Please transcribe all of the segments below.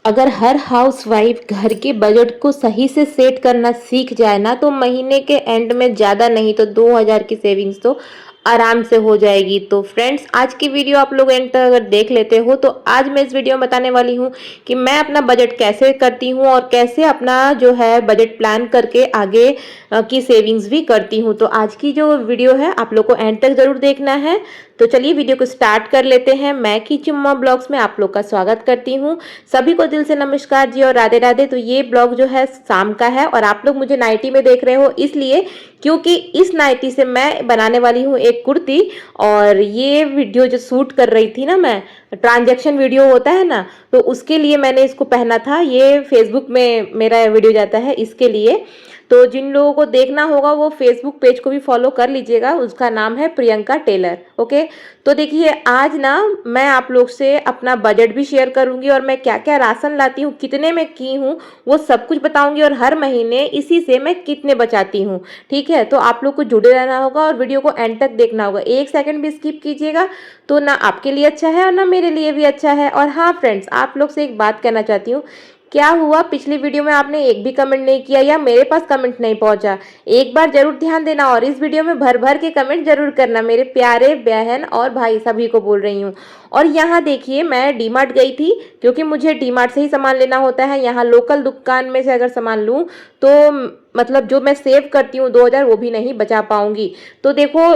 अगर हर हाउसवाइफ घर के बजट को सही से सेट करना सीख जाए ना तो महीने के एंड में ज़्यादा नहीं तो 2000 की सेविंग्स तो आराम से हो जाएगी। तो फ्रेंड्स, आज की वीडियो आप लोग एंड तक अगर देख लेते हो तो आज मैं इस वीडियो में बताने वाली हूँ कि मैं अपना बजट कैसे करती हूँ और कैसे अपना जो है बजट प्लान करके आगे की सेविंग्स भी करती हूँ। तो आज की जो वीडियो है आप लोग को एंड तक जरूर देखना है। तो चलिए वीडियो को स्टार्ट कर लेते हैं। मैं की चिम्मा ब्लॉग्स में आप लोग का स्वागत करती हूँ। सभी को दिल से नमस्कार जी और राधे राधे। तो ये ब्लॉग जो है शाम का है और आप लोग मुझे नाइटी में देख रहे हो, इसलिए क्योंकि इस नाइटी से मैं बनाने वाली हूँ एक कुर्ती। और ये वीडियो जो शूट कर रही थी ना, मैं ट्रांजैक्शन वीडियो होता है ना, तो उसके लिए मैंने इसको पहना था। ये फेसबुक में मेरा वीडियो जाता है इसके लिए। तो जिन लोगों को देखना होगा वो फेसबुक पेज को भी फॉलो कर लीजिएगा, उसका नाम है प्रियंका टेलर। ओके, तो देखिए आज ना मैं आप लोग से अपना बजट भी शेयर करूंगी और मैं क्या क्या राशन लाती हूँ, कितने में की हूँ, वो सब कुछ बताऊंगी और हर महीने इसी से मैं कितने बचाती हूँ। ठीक है, तो आप लोग को जुड़े रहना होगा और वीडियो को एंड तक देखना होगा। एक सेकंड भी स्किप कीजिएगा तो ना आपके लिए अच्छा है और ना मेरे लिए भी अच्छा है। और हाँ फ्रेंड्स, आप लोग से एक बात कहना चाहती हूँ, क्या हुआ पिछली वीडियो में आपने एक भी कमेंट नहीं किया या मेरे पास कमेंट नहीं पहुंचा? एक बार जरूर ध्यान देना और इस वीडियो में भर भर के कमेंट जरूर करना। मेरे प्यारे बहन और भाई सभी को बोल रही हूँ। और यहाँ देखिए, मैं डीमार्ट गई थी क्योंकि मुझे डीमार्ट से ही सामान लेना होता है। यहाँ लोकल दुकान में से अगर सामान लूँ तो मतलब जो मैं सेव करती हूँ 2000 वो भी नहीं बचा पाऊंगी। तो देखो,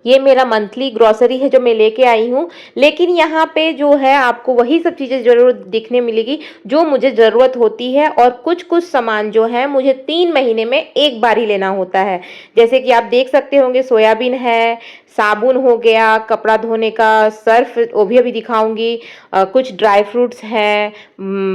ये मेरा मंथली ग्रोसरी है जो मैं लेके आई हूँ। लेकिन यहाँ पे जो है आपको वही सब चीज़ें जरूर दिखने मिलेगी जो मुझे ज़रूरत होती है। और कुछ कुछ सामान जो है मुझे 3 महीने में एक बार ही लेना होता है। जैसे कि आप देख सकते होंगे, सोयाबीन है, साबुन हो गया, कपड़ा धोने का सर्फ वो भी अभी दिखाऊंगी, कुछ ड्राई फ्रूट्स हैं,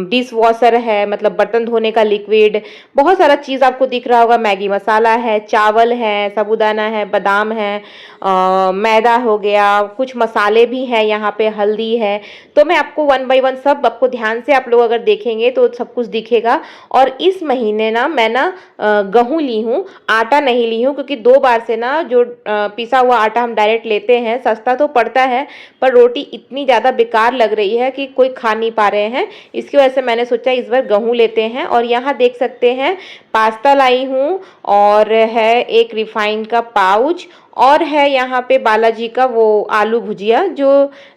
डिश वॉशर है मतलब बर्तन धोने का लिक्विड, बहुत सारा चीज़ आपको दिख रहा होगा। मैगी मसाला है, चावल है, साबूदाना है, बादाम है, मैदा हो गया, कुछ मसाले भी हैं यहाँ पे, हल्दी है। तो मैं आपको वन बाय वन सब आपको ध्यान से आप लोग अगर देखेंगे तो सब कुछ दिखेगा। और इस महीने ना मैं ना गेहूँ ली हूँ, आटा नहीं ली हूँ, क्योंकि 2 बार से ना जो पिसा हुआ आटा हम डायरेक्ट लेते हैं, सस्ता तो पड़ता है पर रोटी इतनी ज़्यादा बेकार लग रही है कि कोई खा नहीं पा रहे हैं। इसकी वजह से मैंने सोचा इस बार गेहूँ लेते हैं। और यहाँ देख सकते हैं पास्ता लाई हूँ और है एक रिफाइन का पाउच, और है यहाँ पे बालाजी का वो आलू भुजिया जो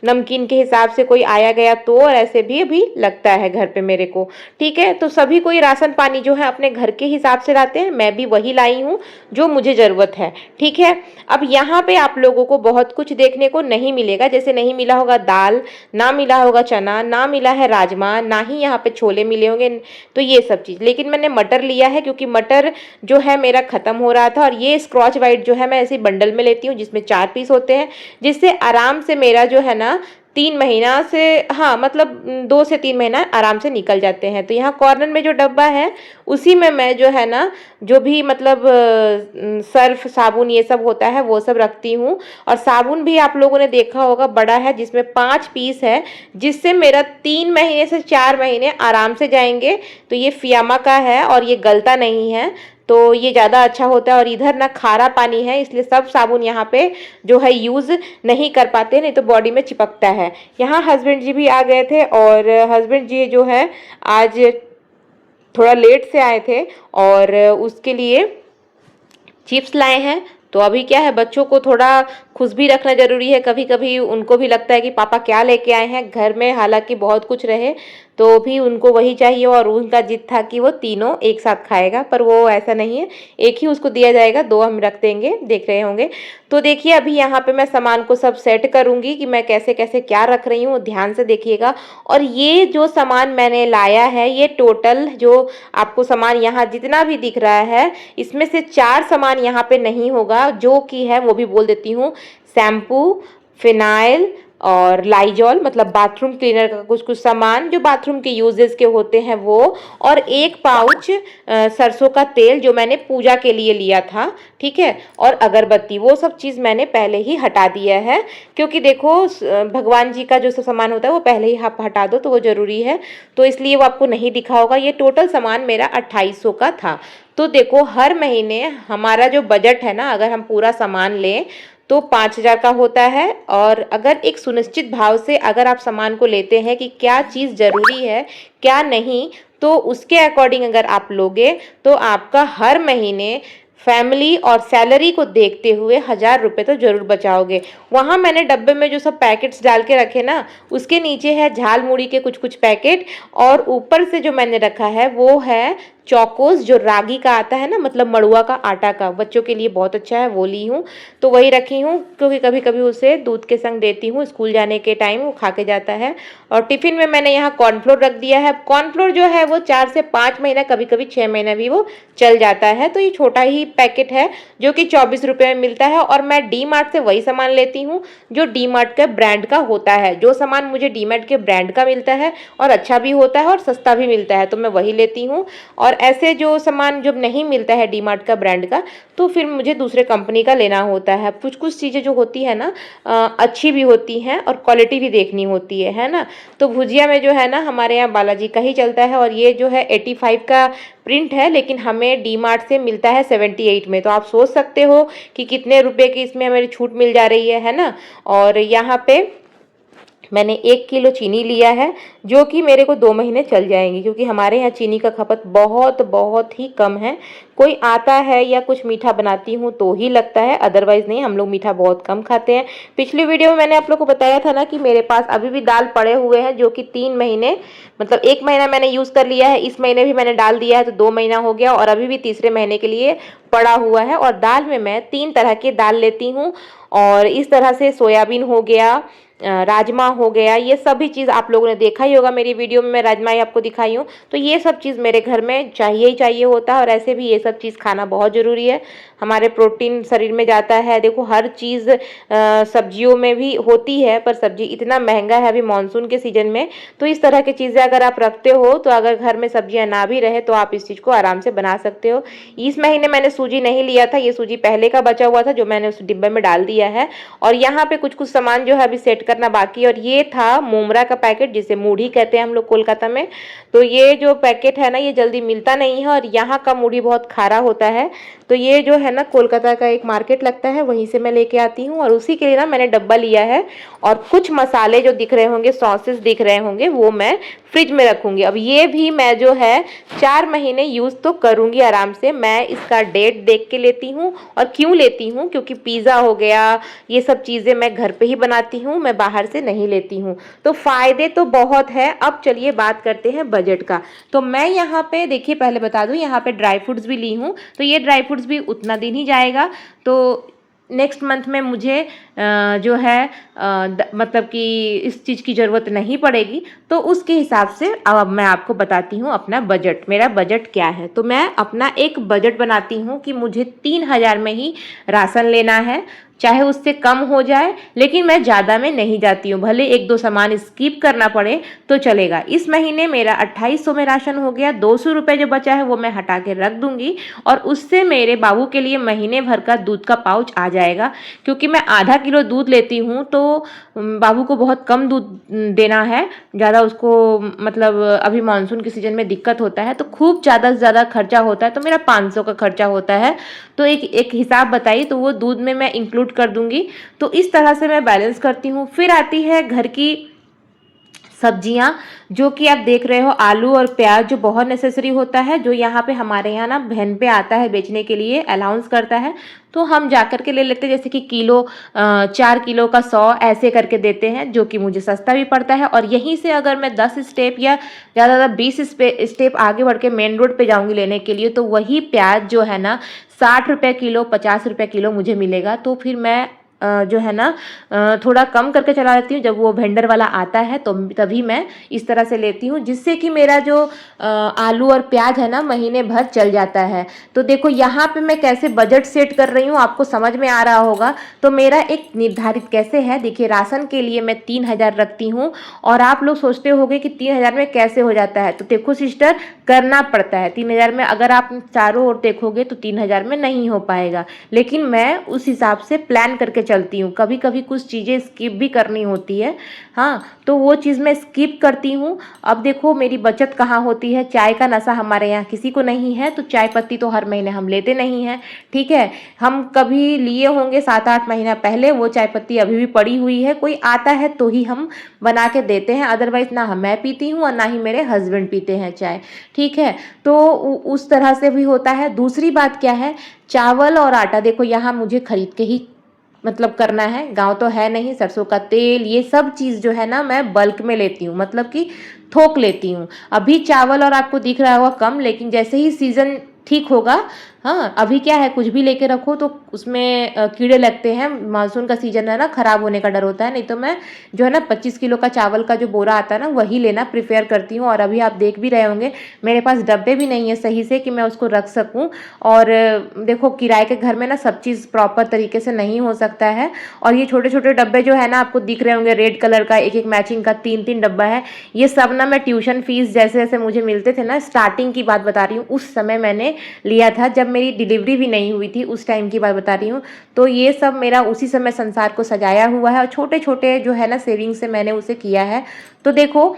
नमकीन के हिसाब से कोई आया गया तो, और ऐसे भी अभी लगता है घर पे मेरे को। ठीक है, तो सभी कोई राशन पानी जो है अपने घर के हिसाब से लाते हैं, मैं भी वही लाई हूँ जो मुझे ज़रूरत है। ठीक है, अब यहाँ पे आप लोगों को बहुत कुछ देखने को नहीं मिलेगा। जैसे नहीं मिला होगा दाल, ना मिला होगा चना, ना मिला है राजमा, ना ही यहाँ पे छोले मिले होंगे, तो ये सब चीज़। लेकिन मैंने मटर लिया है क्योंकि मटर जो है मेरा ख़त्म हो रहा था। और ये स्क्रॉच वाइट जो है मैं ऐसे बंडल में लेती हूँ जिसमें 4 पीस होते हैं, जिससे आराम से मेरा जो है ना 3 महीना से, हाँ मतलब 2 से 3 महीना आराम से निकल जाते हैं। तो यहाँ कॉर्नर में जो डब्बा है उसी में मैं जो है ना जो भी मतलब सर्फ साबुन ये सब होता है वो सब रखती हूँ। और साबुन भी आप लोगों ने देखा होगा बड़ा है जिसमें 5 पीस है, जिससे मेरा 3 महीने से 4 महीने आराम से जाएंगे। तो ये फियामा का है और ये गलता नहीं है, तो ये ज़्यादा अच्छा होता है। और इधर ना खारा पानी है, इसलिए सब साबुन यहाँ पे जो है यूज़ नहीं कर पाते, नहीं तो बॉडी में चिपकता है। यहाँ हस्बैंड जी भी आ गए थे और हस्बैंड जी जो है आज थोड़ा लेट से आए थे और उसके लिए चिप्स लाए हैं। तो अभी क्या है, बच्चों को थोड़ा खुश भी रखना जरूरी है। कभी कभी उनको भी लगता है कि पापा क्या लेके आए हैं घर में, हालांकि बहुत कुछ रहे तो भी उनको वही चाहिए। और उनका जिद था कि वो तीनों एक साथ खाएगा, पर वो ऐसा नहीं है, एक ही उसको दिया जाएगा, 2 हम रख देंगे, देख रहे होंगे। तो देखिए अभी यहाँ पे मैं सामान को सब सेट करूँगी कि मैं कैसे कैसे क्या रख रही हूँ, ध्यान से देखिएगा। और ये जो सामान मैंने लाया है, ये टोटल जो आपको सामान यहाँ जितना भी दिख रहा है, इसमें से 4 सामान यहाँ पे नहीं होगा, जो कि है वो भी बोल देती हूँ। शैम्पू, फिनाइल और लाइजॉल मतलब बाथरूम क्लीनर का कुछ कुछ सामान जो बाथरूम के यूजेस के होते हैं वो, और एक पाउच सरसों का तेल जो मैंने पूजा के लिए लिया था। ठीक है, और अगरबत्ती, वो सब चीज़ मैंने पहले ही हटा दिया है, क्योंकि देखो भगवान जी का जो सब सामान होता है वो पहले ही आप हटा दो तो वो ज़रूरी है, तो इसलिए वो आपको नहीं दिखा होगा। ये टोटल सामान मेरा 2800 का था। तो देखो हर महीने हमारा जो बजट है ना, अगर हम पूरा सामान लें तो 5,000 का होता है। और अगर एक सुनिश्चित भाव से अगर आप सामान को लेते हैं कि क्या चीज़ ज़रूरी है क्या नहीं, तो उसके अकॉर्डिंग अगर आप लोगे तो आपका हर महीने फैमिली और सैलरी को देखते हुए 1,000 रुपये तो जरूर बचाओगे। वहाँ मैंने डब्बे में जो सब पैकेट्स डाल के रखे ना, उसके नीचे है झाल मुड़ी के कुछ कुछ पैकेट, और ऊपर से जो मैंने रखा है वो है चौकोस, जो रागी का आता है ना, मतलब मड़ुआ का आटा का, बच्चों के लिए बहुत अच्छा है, वो ली हूँ। तो वही रखी हूँ क्योंकि कभी कभी उसे दूध के संग देती हूँ स्कूल जाने के टाइम, वो खा के जाता है। और टिफिन में मैंने यहाँ कॉर्नफ्लोर रख दिया है। कॉर्नफ्लोर जो है वो 4 से 5 महीना, कभी कभी 6 महीना भी वो चल जाता है। तो ये छोटा ही पैकेट है जो कि 24 रुपये में मिलता है। और मैं डी मार्ट से वही सामान लेती हूँ जो डी मार्ट के ब्रांड का होता है। जो सामान मुझे डी मार्ट के ब्रांड का मिलता है और अच्छा भी होता है और सस्ता भी मिलता है, तो मैं वही लेती हूँ। और ऐसे जो सामान जब नहीं मिलता है डी मार्ट का ब्रांड का, तो फिर मुझे दूसरे कंपनी का लेना होता है। कुछ कुछ चीज़ें जो होती है ना अच्छी भी होती हैं और क्वालिटी भी देखनी होती है ना। तो भुजिया में जो है ना हमारे यहाँ बालाजी का ही चलता है, और ये जो है 85 का प्रिंट है, लेकिन हमें डी मार्ट से मिलता है 78 में। तो आप सोच सकते हो कि कितने रुपए की इसमें हमें छूट मिल जा रही है ना। और यहाँ पे मैंने 1 किलो चीनी लिया है जो कि मेरे को 2 महीने चल जाएंगी, क्योंकि हमारे यहाँ चीनी का खपत बहुत बहुत ही कम है। कोई आता है या कुछ मीठा बनाती हूँ तो ही लगता है, अदरवाइज़ नहीं, हम लोग मीठा बहुत कम खाते हैं। पिछली वीडियो में मैंने आप लोग को बताया था ना कि मेरे पास अभी भी दाल पड़े हुए हैं जो कि 3 महीने, मतलब 1 महीना मैंने यूज़ कर लिया है, इस महीने भी मैंने डाल दिया है तो 2 महीना हो गया, और अभी भी तीसरे महीने के लिए पड़ा हुआ है। और दाल में मैं 3 तरह की दाल लेती हूँ, और इस तरह से सोयाबीन हो गया, राजमा हो गया, ये सभी चीज़ आप लोगों ने देखा ही होगा मेरी वीडियो में, मैं राजमा ही आपको दिखाई हूँ। तो ये सब चीज़ मेरे घर में चाहिए ही चाहिए होता है, और ऐसे भी ये सब चीज़ खाना बहुत ज़रूरी है। हमारे प्रोटीन शरीर में जाता है। देखो हर चीज़ सब्जियों में भी होती है, पर सब्जी इतना महंगा है अभी मानसून के सीज़न में, तो इस तरह की चीज़ें अगर आप रखते हो, तो अगर घर में सब्जियां ना भी रहे तो आप इस चीज़ को आराम से बना सकते हो। इस महीने मैंने सूजी नहीं लिया था, ये सूजी पहले का बचा हुआ था जो मैंने उस डिब्बे में डाल दिया है। और यहाँ पे कुछ कुछ सामान जो है अभी सेट करना बाकी, और ये था मोमरा का पैकेट जिसे मूढ़ी कहते हैं हम लोग कोलकाता में। तो ये जो पैकेट है ना ये जल्दी मिलता नहीं है, और यहाँ का मूढ़ी बहुत खारा होता है। तो ये जो है ना कोलकाता का एक मार्केट लगता है, वहीं से मैं लेके आती हूँ, और उसी के लिए ना मैंने डब्बा लिया है। और कुछ मसाले जो दिख रहे होंगे, सॉसेस दिख रहे होंगे, वो मैं फ्रिज में रखूँगी। अब ये भी मैं जो है 4 महीने यूज़ तो करूँगी आराम से। मैं इसका डेट देख के लेती हूँ। और क्यों लेती हूँ, क्योंकि पिज़्ज़ा हो गया, ये सब चीज़ें मैं घर पे ही बनाती हूँ, मैं बाहर से नहीं लेती हूँ। तो फ़ायदे तो बहुत है। अब चलिए बात करते हैं बजट का। तो मैं यहाँ पे देखिए, पहले बता दूँ, यहाँ पे ड्राई फ्रूट्स भी ली हूँ, तो ये ड्राई फ्रूट्स भी उतना दिन ही जाएगा। तो नेक्स्ट मंथ में मुझे जो है मतलब कि इस चीज़ की ज़रूरत नहीं पड़ेगी। तो उसके हिसाब से अब मैं आपको बताती हूँ अपना बजट, मेरा बजट क्या है। तो मैं अपना एक बजट बनाती हूँ कि मुझे 3,000 में ही राशन लेना है, चाहे उससे कम हो जाए, लेकिन मैं ज़्यादा में नहीं जाती हूँ, भले 1-2 सामान स्किप करना पड़े तो चलेगा। इस महीने मेरा 2800 में राशन हो गया, 200 रुपये जो बचा है वो मैं हटा के रख दूँगी, और उससे मेरे बाबू के लिए महीने भर का दूध का पाउच आ जाएगा। क्योंकि मैं आधा किलो दूध लेती हूँ तो बाबू को बहुत कम दूध देना है, ज़्यादा उसको मतलब अभी मानसून के सीज़न में दिक्कत होता है, तो खूब ज़्यादा से ज़्यादा खर्चा होता है, तो मेरा 500 का खर्चा होता है। तो एक हिसाब बताइए, तो वो दूध में मैं इंक्लूड कर दूंगी। तो इस तरह से मैं बैलेंस करती हूँ। फिर आती है घर की सब्जियां, जो कि आप देख रहे हो, आलू और प्याज जो बहुत नेसेसरी होता है, जो यहाँ पे हमारे यहाँ ना वैन पे आता है बेचने के लिए, अलाउंस करता है, तो हम जा कर के ले लेते हैं। जैसे कि किलो 4 किलो का 100 ऐसे करके देते हैं, जो कि मुझे सस्ता भी पड़ता है। और यहीं से अगर मैं 10 स्टेप या ज़्यादा 20 स्टेप आगे बढ़ के मेन रोड पे जाऊँगी लेने के लिए, तो वही प्याज जो है ना 60 रुपये किलो, 50 रुपये किलो मुझे मिलेगा। तो फिर मैं जो है ना थोड़ा कम करके चला लेती हूँ। जब वो वेंडर वाला आता है तो तभी मैं इस तरह से लेती हूँ, जिससे कि मेरा जो आलू और प्याज है ना महीने भर चल जाता है। तो देखो यहाँ पे मैं कैसे बजट सेट कर रही हूँ, आपको समझ में आ रहा होगा। तो मेरा एक निर्धारित कैसे है, देखिए राशन के लिए मैं 3,000 रखती हूँ। और आप लोग सोचते होंगे कि 3,000 में कैसे हो जाता है, तो देखो सिस्टर, करना पड़ता है। 3,000 में अगर आप चारों ओर देखोगे तो 3,000 में नहीं हो पाएगा, लेकिन मैं उस हिसाब से प्लान करके चलती हूँ, कभी कभी कुछ चीज़ें स्किप भी करनी होती है। हाँ, तो वो चीज़ मैं स्किप करती हूँ। अब देखो मेरी बचत कहाँ होती है, चाय का नशा हमारे यहाँ किसी को नहीं है, तो चाय पत्ती तो हर महीने हम लेते नहीं हैं, ठीक है। हम कभी लिए होंगे 7-8 महीना पहले, वो चाय पत्ती अभी भी पड़ी हुई है, कोई आता है तो ही हम बना के देते हैं, अदरवाइज ना मैं पीती हूँ और ना ही मेरे हस्बैंड पीते हैं चाय, ठीक है। तो उस तरह से भी होता है। दूसरी बात क्या है, चावल और आटा देखो यहाँ मुझे खरीद के ही मतलब करना है, गांव तो है नहीं। सरसों का तेल ये सब चीज़ जो है ना मैं बल्क में लेती हूँ, मतलब कि थोक लेती हूँ। अभी चावल और आपको दिख रहा होगा कम, लेकिन जैसे ही सीज़न ठीक होगा, हाँ अभी क्या है कुछ भी लेके रखो तो उसमें कीड़े लगते हैं, मानसून का सीजन है ना, ख़राब होने का डर होता है। नहीं तो मैं जो है ना 25 किलो का चावल का जो बोरा आता है ना वही लेना प्रेफर करती हूँ। और अभी आप देख भी रहे होंगे मेरे पास डब्बे भी नहीं है सही से कि मैं उसको रख सकूँ। और देखो किराए के घर में ना सब चीज़ प्रॉपर तरीके से नहीं हो सकता है। और ये छोटे छोटे डब्बे जो है ना आपको दिख रहे होंगे रेड कलर का, एक एक मैचिंग का 3-3 डब्बा है। ये सब ना मैं ट्यूशन फीस जैसे जैसे मुझे मिलते थे ना, स्टार्टिंग की बात बता रही हूँ, उस समय मैंने लिया था जब मेरी डिलीवरी भी नहीं हुई थी, उस टाइम की बात बता रही हूँ। तो ये सब मेरा उसी समय संसार को सजाया हुआ है और छोटे छोटे जो है ना सेविंग से मैंने उसे किया है। तो देखो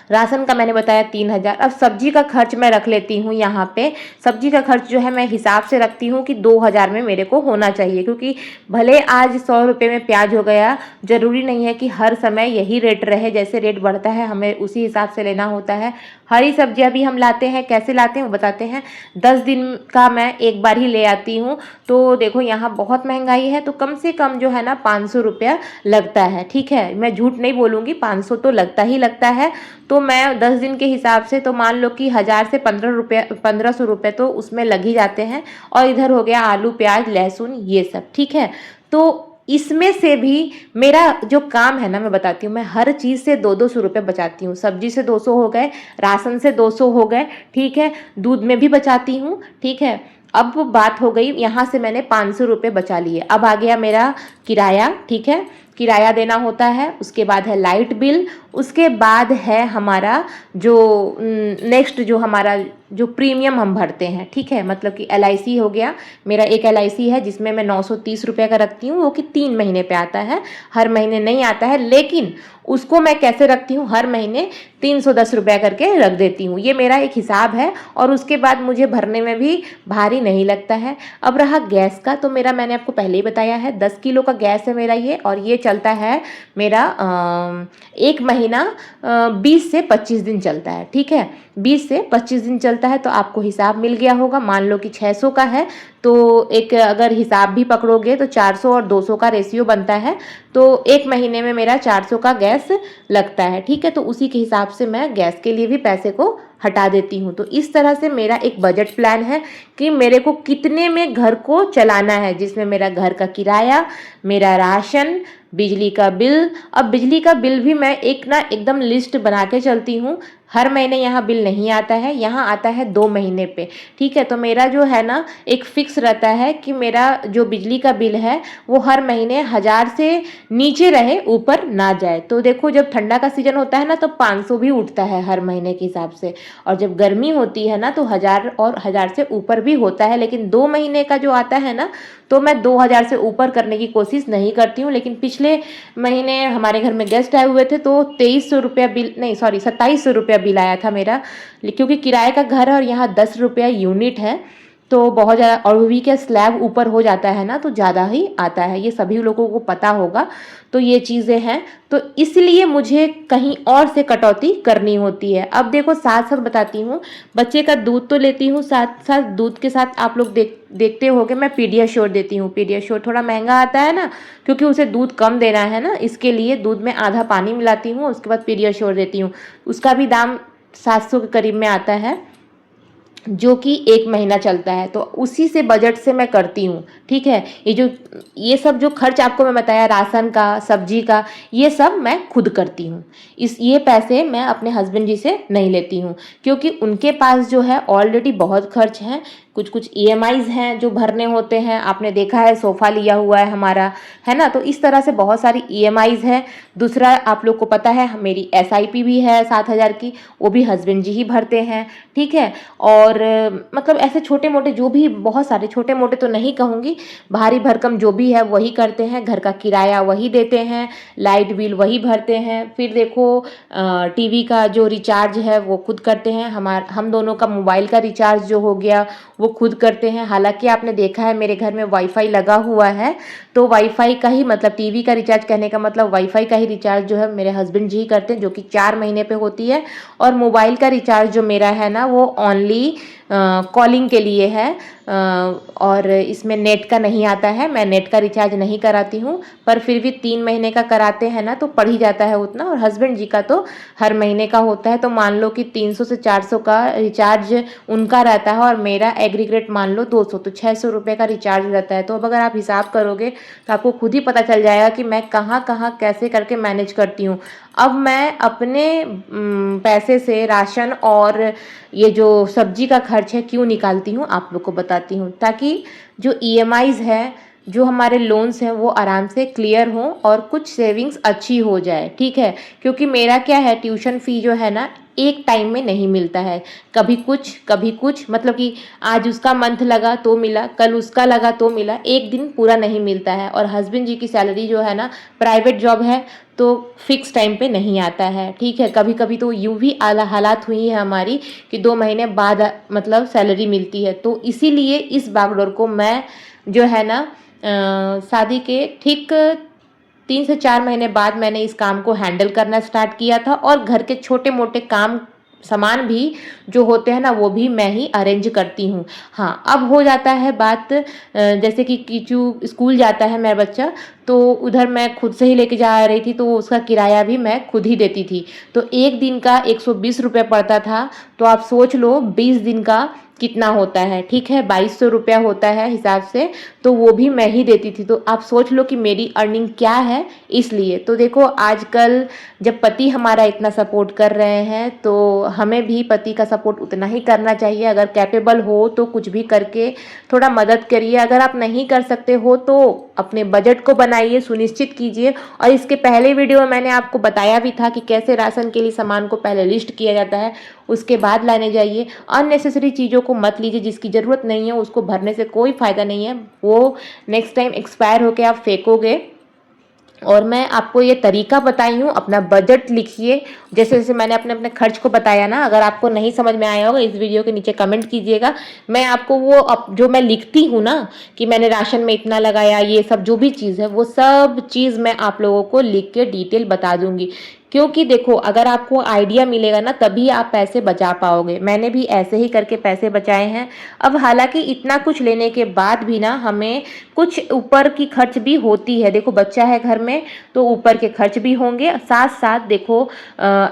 राशन का मैंने बताया 3,000। अब सब्जी का खर्च मैं रख लेती हूँ यहाँ पे। सब्जी का खर्च जो है मैं हिसाब से रखती हूँ कि 2,000 में मेरे को होना चाहिए, क्योंकि भले आज 100 रुपये में प्याज हो गया, ज़रूरी नहीं है कि हर समय यही रेट रहे। जैसे रेट बढ़ता है हमें उसी हिसाब से लेना होता है। हरी सब्जियाँ भी हम लाते हैं, कैसे लाते हैं वो बताते हैं। 10 दिन का मैं एक बार ही ले आती हूँ। तो देखो यहाँ बहुत महंगाई है, तो कम से कम जो है ना 500 रुपया लगता है, ठीक है। मैं झूठ नहीं बोलूँगी, 500 तो लगता ही लगता है। तो मैं 10 दिन के हिसाब से तो मान लो कि 1,000 से 1500 रुपये तो उसमें लग ही जाते हैं। और इधर हो गया आलू प्याज लहसुन ये सब, ठीक है। तो इसमें से भी मेरा जो काम है ना मैं बताती हूँ, मैं हर चीज़ से 200-200 रुपये बचाती हूँ। सब्जी से 200 हो गए, राशन से 200 हो गए, ठीक है। दूध में भी बचाती हूँ, ठीक है। अब बात हो गई यहाँ से मैंने 500 रुपये बचा लिए। अब आ गया मेरा किराया, ठीक है। किराया देना होता है, उसके बाद है लाइट बिल, उसके बाद है हमारा जो नेक्स्ट जो हमारा जो प्रीमियम हम भरते हैं, ठीक है। मतलब कि LIC हो गया, मेरा एक LIC है जिसमें मैं 930 रुपये का रखती हूँ, वो कि 3 महीने पे आता है, हर महीने नहीं आता है। लेकिन उसको मैं कैसे रखती हूँ, हर महीने 310 रुपया करके रख देती हूँ। ये मेरा एक हिसाब है और उसके बाद मुझे भरने में भी भारी नहीं लगता है। अब रहा गैस का, तो मेरा मैंने आपको पहले ही बताया है 10 किलो का गैस है मेरा ये, और ये चलता है मेरा एक महीना 20 से 25 दिन चलता है, ठीक है। 20 से 25 दिन चलता है, तो आपको हिसाब मिल गया होगा। मान लो कि 600 का है तो एक अगर हिसाब भी पकड़ोगे तो 400 और 200 का रेशियो बनता है, तो एक महीने में मेरा 400 का गैस लगता है, ठीक है। तो उसी के हिसाब से मैं गैस के लिए भी पैसे को हटा देती हूँ। तो इस तरह से मेरा एक बजट प्लान है कि मेरे को कितने में घर को चलाना है, जिसमें मेरा घर का किराया, मेरा राशन, बिजली का बिल। अब बिजली का बिल भी मैं एक ना एकदम लिस्ट बना के चलती हूँ। हर महीने यहाँ बिल नहीं आता है, यहाँ आता है 2 महीने पे, ठीक है। तो मेरा जो है ना एक फिक्स रहता है कि मेरा जो बिजली का बिल है वो हर महीने 1,000 से नीचे रहे, ऊपर ना जाए। तो देखो जब ठंडा का सीजन होता है ना तो 500 भी उठता है हर महीने के हिसाब से, और जब गर्मी होती है ना तो 1,000 और 1,000 से ऊपर भी होता है। लेकिन 2 महीने का जो आता है ना तो मैं 2,000 से ऊपर करने की कोशिश नहीं करती हूँ। लेकिन पिछले महीने हमारे घर में गेस्ट आए हुए थे तो 2,300 रुपया बिल, नहीं सॉरी 2,700 रुपया बिल आया था मेरा, क्योंकि किराए का घर है और यहाँ 10 रुपया यूनिट है, तो बहुत ज़्यादा। और भी क्या स्लैब ऊपर हो जाता है ना तो ज़्यादा ही आता है, ये सभी लोगों को पता होगा। तो ये चीज़ें हैं, तो इसलिए मुझे कहीं और से कटौती करनी होती है। अब देखो साथ साथ बताती हूँ, बच्चे का दूध तो लेती हूँ, साथ साथ दूध के साथ आप लोग देखते होगे मैं पीडियाश्योर देती हूँ। पीडियाश्योर थोड़ा महंगा आता है ना, क्योंकि उसे दूध कम देना है ना, इसके लिए दूध में आधा पानी मिलाती हूँ, उसके बाद पीडियाश्योर देती हूँ। उसका भी दाम 700 के करीब में आता है, जो कि 1 महीना चलता है। तो उसी से बजट से मैं करती हूँ, ठीक है। ये सब जो खर्च आपको मैं बताया, राशन का, सब्जी का, ये सब मैं खुद करती हूँ। ये पैसे मैं अपने हस्बैंड जी से नहीं लेती हूँ, क्योंकि उनके पास जो है ऑलरेडी बहुत खर्च हैं। कुछ कुछ EMIs हैं जो भरने होते हैं, आपने देखा है सोफ़ा लिया हुआ है हमारा, है ना। तो इस तरह से बहुत सारी EMIs है। दूसरा आप लोग को पता है मेरी SIP भी है 7,000 की, वो भी हस्बैंड जी ही भरते हैं, ठीक है। और और मतलब ऐसे छोटे मोटे जो भी बहुत सारे छोटे मोटे तो नहीं कहूँगी, भारी भरकम जो भी है वही करते हैं, घर का किराया वही देते हैं, लाइट बिल वही भरते हैं। फिर देखो टीवी का जो रिचार्ज है वो खुद करते हैं, हम दोनों का मोबाइल का रिचार्ज जो हो गया वो खुद करते हैं। हालांकि आपने देखा है मेरे घर में वाईफाई लगा हुआ है, तो वाईफाई का ही मतलब टीवी का रिचार्ज कहने का मतलब वाईफाई का ही रिचार्ज जो है मेरे हस्बैंड जी ही करते हैं, जो कि 4 महीने पे होती है। और मोबाइल का रिचार्ज जो मेरा है ना वो ओनली कॉलिंग के लिए है, और इसमें नेट का नहीं आता है, मैं नेट का रिचार्ज नहीं कराती हूँ। पर फिर भी 3 महीने का कराते हैं ना तो पड़ ही जाता है उतना, और हस्बैंड जी का तो हर महीने का होता है। तो मान लो कि 300 से 400 का रिचार्ज उनका रहता है और मेरा एग्रीगेट मान लो 200, तो 600 रुपये का रिचार्ज रहता है। तो अब अगर आप हिसाब करोगे तो आपको खुद ही पता चल जाएगा कि मैं कहाँ कहाँ कैसे करके मैनेज करती हूँ। अब मैं अपने पैसे से राशन और ये जो सब्जी का खर्च है क्यों निकालती हूँ आप लोग को बताती हूँ, ताकि जो ईएमआईज़ है, जो हमारे लोन्स हैं वो आराम से क्लियर हों और कुछ सेविंग्स अच्छी हो जाए, ठीक है। क्योंकि मेरा क्या है, ट्यूशन फ़ी जो है ना एक टाइम में नहीं मिलता है, कभी कुछ मतलब कि आज उसका मंथ लगा तो मिला, कल उसका लगा तो मिला, एक दिन पूरा नहीं मिलता है। और हस्बैंड जी की सैलरी जो है ना प्राइवेट जॉब है तो फिक्स टाइम पे नहीं आता है, ठीक है। कभी कभी तो यूँ भी हालात हुई है हमारी कि 2 महीने बाद मतलब सैलरी मिलती है। तो इसीलिए इस बागडोर को मैं जो है ना शादी के ठीक 3 से 4 महीने बाद मैंने इस काम को हैंडल करना स्टार्ट किया था, और घर के छोटे मोटे काम सामान भी जो होते हैं ना वो भी मैं ही अरेंज करती हूँ। हाँ, अब हो जाता है बात जैसे कि कीचू स्कूल जाता है मेरा बच्चा, तो उधर मैं खुद से ही लेके जा रही थी, तो उसका किराया भी मैं खुद ही देती थी। तो एक दिन का 120 रुपये पड़ता था, तो आप सोच लो 20 दिन का कितना होता है, ठीक है, 2200 रुपया होता है हिसाब से, तो वो भी मैं ही देती थी। तो आप सोच लो कि मेरी अर्निंग क्या है। इसलिए तो देखो आजकल जब पति हमारा इतना सपोर्ट कर रहे हैं तो हमें भी पति का सपोर्ट उतना ही करना चाहिए। अगर कैपेबल हो तो कुछ भी करके थोड़ा मदद करिए, अगर आप नहीं कर सकते हो तो अपने बजट को बनाइए, सुनिश्चित कीजिए। और इसके पहले वीडियो में मैंने आपको बताया भी था कि कैसे राशन के लिए सामान को पहले लिस्ट किया जाता है, उसके बाद लाने जाइए। अननेसेसरी चीज़ों को मत लीजिए, जिसकी ज़रूरत नहीं है उसको भरने से कोई फ़ायदा नहीं है, वो नेक्स्ट टाइम एक्सपायर होके आप फेंकोगे। और मैं आपको ये तरीका बताई हूँ, अपना बजट लिखिए, जैसे जैसे मैंने अपने अपने खर्च को बताया ना। अगर आपको नहीं समझ में आया होगा इस वीडियो के नीचे कमेंट कीजिएगा, मैं आपको वो जो मैं लिखती हूँ ना कि मैंने राशन में इतना लगाया, ये सब जो भी चीज़ है वो सब चीज़ मैं आप लोगों को लिख के डिटेल बता दूंगी। क्योंकि देखो अगर आपको आइडिया मिलेगा ना तभी आप पैसे बचा पाओगे। मैंने भी ऐसे ही करके पैसे बचाए हैं। अब हालांकि इतना कुछ लेने के बाद भी ना हमें कुछ ऊपर की खर्च भी होती है। देखो बच्चा है घर में तो ऊपर के खर्च भी होंगे, साथ साथ देखो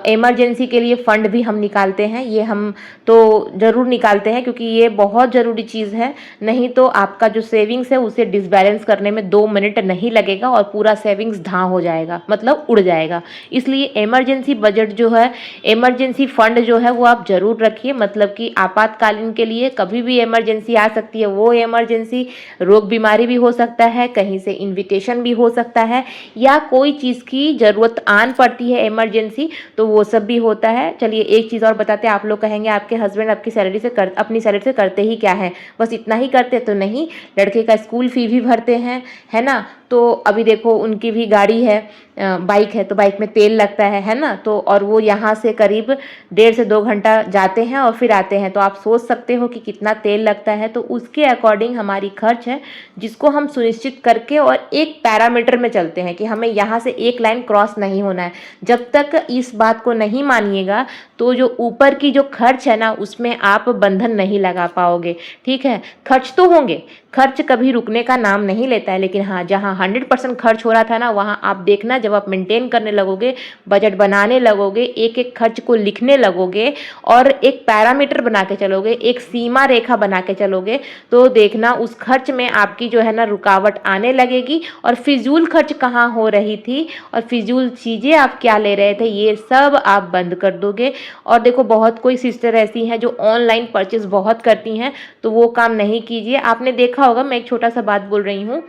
इमरजेंसी के लिए फंड भी हम निकालते हैं, ये हम तो ज़रूर निकालते हैं क्योंकि ये बहुत ज़रूरी चीज़ है। नहीं तो आपका जो सेविंग्स है उसे डिसबैलेंस करने में 2 मिनट नहीं लगेगा और पूरा सेविंग्स धाँ हो जाएगा, मतलब उड़ जाएगा। इसलिए इमरजेंसी बजट जो है, इमरजेंसी फंड जो है वो आप ज़रूर रखिए। मतलब कि आपातकालीन के लिए कभी भी इमरजेंसी आ सकती है, वो इमरजेंसी रोग बीमारी भी हो सकता है, कहीं से इन्विटेशन भी हो सकता है, या कोई चीज़ की ज़रूरत आन पड़ती है इमरजेंसी, तो वो सब भी होता है। चलिए एक चीज़ और बताते हैं, आप लोग कहेंगे आपके हस्बैंड आपकी सैलरी से अपनी सैलरी से करते ही क्या है, बस इतना ही करते, तो नहीं, लड़के का स्कूल फी भी भरते हैं, है ना। तो अभी देखो उनकी भी गाड़ी है, बाइक है, तो बाइक में तेल लगता है ना। तो और वो यहाँ से करीब 1.5 से 2 घंटा जाते हैं और फिर आते हैं, तो आप सोच सकते हो कि कितना तेल लगता है। तो उसके अकॉर्डिंग हमारी खर्च है, जिसको हम सुनिश्चित करके और एक पैरामीटर में चलते हैं कि हमें यहाँ से एक लाइन क्रॉस नहीं होना है। जब तक इस बात को नहीं मानिएगा तो जो ऊपर की जो खर्च है ना उसमें आप बंधन नहीं लगा पाओगे, ठीक है। खर्च तो होंगे, खर्च कभी रुकने का नाम नहीं लेता है, लेकिन हाँ जहाँ 100% खर्च हो रहा था ना वहाँ आप देखना, जब आप मेंटेन करने लगोगे, बजट बनाने लगोगे, एक एक खर्च को लिखने लगोगे और एक पैरामीटर बना के चलोगे, एक सीमा रेखा बना के चलोगे, तो देखना उस खर्च में आपकी जो है ना रुकावट आने लगेगी। और फिजूल खर्च कहाँ हो रही थी और फिजूल चीज़ें आप क्या ले रहे थे ये सब आप बंद कर दोगे। और देखो बहुत कोई सिस्टर ऐसी हैं जो ऑनलाइन परचेस बहुत करती हैं, तो वो काम नहीं कीजिए। आपने देखा होगा, मैं एक छोटा सा बात बोल रही हूँ,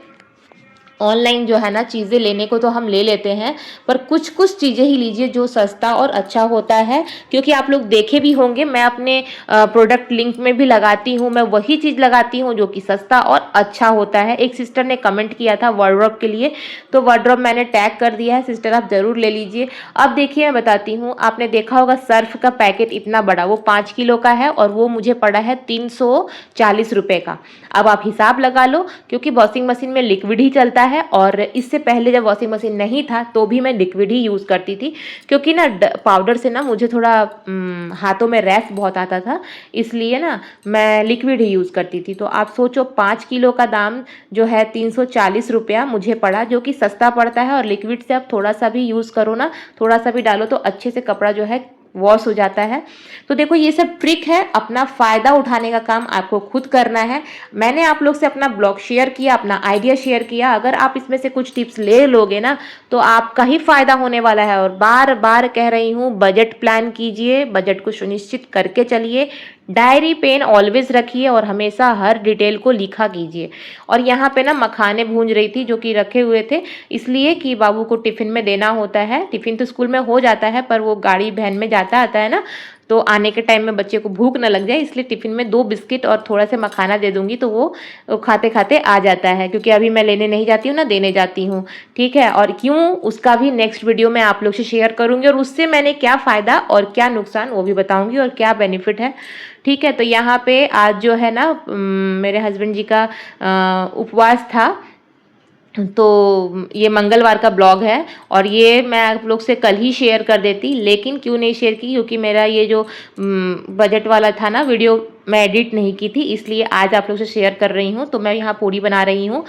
ऑनलाइन जो है ना चीज़ें लेने को तो हम ले लेते हैं, पर कुछ कुछ चीज़ें ही लीजिए जो सस्ता और अच्छा होता है, क्योंकि आप लोग देखे भी होंगे मैं अपने प्रोडक्ट लिंक में भी लगाती हूँ, मैं वही चीज़ लगाती हूँ जो कि सस्ता और अच्छा होता है। एक सिस्टर ने कमेंट किया था वार्डरोब के लिए, तो वार्डरोब मैंने टैग कर दिया है, सिस्टर आप ज़रूर ले लीजिए। अब देखिए मैं बताती हूँ, आपने देखा होगा सर्फ का पैकेट इतना बड़ा, वो 5 किलो का है और वो मुझे पड़ा है 340 रुपये का। अब आप हिसाब लगा लो, क्योंकि वॉशिंग मशीन में लिक्विड ही चलता है और इससे पहले जब वॉशिंग मशीन नहीं था तो भी मैं लिक्विड ही यूज़ करती थी, क्योंकि ना पाउडर से ना मुझे थोड़ा हाथों में रैश बहुत आता था, इसलिए ना मैं लिक्विड ही यूज़ करती थी। तो आप सोचो 5 किलो का दाम जो है 340 रुपया मुझे पड़ा, जो कि सस्ता पड़ता है। और लिक्विड से आप थोड़ा सा भी यूज़ करो ना, थोड़ा सा भी डालो तो अच्छे से कपड़ा जो है वॉश हो जाता है। तो देखो ये सब ट्रिक है, अपना फ़ायदा उठाने का काम आपको खुद करना है। मैंने आप लोग से अपना ब्लॉग शेयर किया, अपना आइडिया शेयर किया, अगर आप इसमें से कुछ टिप्स ले लोगे ना तो आपका ही फ़ायदा होने वाला है। और बार बार कह रही हूँ, बजट प्लान कीजिए, बजट को सुनिश्चित करके चलिए, डायरी पेन ऑलवेज रखिए और हमेशा हर डिटेल को लिखा कीजिए। और यहाँ पे ना मखाने भूंज रही थी जो कि रखे हुए थे, इसलिए कि बाबू को टिफ़िन में देना होता है। टिफ़िन तो स्कूल में हो जाता है, पर वो गाड़ी वैन में जाता आता है ना, तो आने के टाइम में बच्चे को भूख ना लग जाए, इसलिए टिफ़िन में 2 बिस्किट और थोड़ा सा मखाना दे दूंगी तो वो खाते खाते आ जाता है, क्योंकि अभी मैं लेने नहीं जाती हूँ ना, देने जाती हूँ। ठीक है, और क्यों उसका भी नेक्स्ट वीडियो में आप लोग से शेयर करूँगी, और उससे मैंने क्या फ़ायदा और क्या नुकसान वो भी बताऊँगी, और क्या बेनिफिट है। ठीक है, तो यहाँ पे आज जो है ना मेरे हस्बैंड जी का उपवास था, तो ये मंगलवार का ब्लॉग है और ये मैं आप लोग से कल ही शेयर कर देती, लेकिन क्यों नहीं शेयर की, क्योंकि मेरा ये जो बजट वाला था ना वीडियो मैं एडिट नहीं की थी, इसलिए आज आप लोग से शेयर कर रही हूँ। तो मैं यहाँ पूड़ी बना रही हूँ,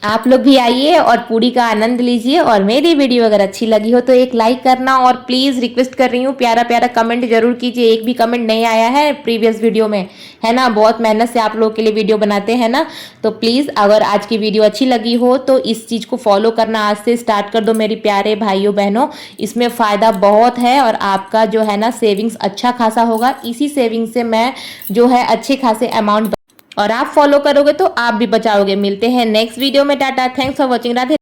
आप लोग भी आइए और पूड़ी का आनंद लीजिए। और मेरी वीडियो अगर अच्छी लगी हो तो एक लाइक करना, और प्लीज़ रिक्वेस्ट कर रही हूँ प्यारा प्यारा कमेंट जरूर कीजिए। एक भी कमेंट नहीं आया है प्रीवियस वीडियो में, है ना, बहुत मेहनत से आप लोग के लिए वीडियो बनाते हैं ना। तो प्लीज़ अगर आज की वीडियो अच्छी लगी हो तो इस चीज़ को फॉलो करना आज से स्टार्ट कर दो मेरी प्यारे भाइयों बहनों, इसमें फ़ायदा बहुत है और आपका जो है ना सेविंग्स अच्छा खासा होगा। इसी सेविंग से मैं जो है अच्छे खासे अमाउंट, और आप फॉलो करोगे तो आप भी बचाओगे। मिलते हैं नेक्स्ट वीडियो में, Tata, thanks for watching, Radhe.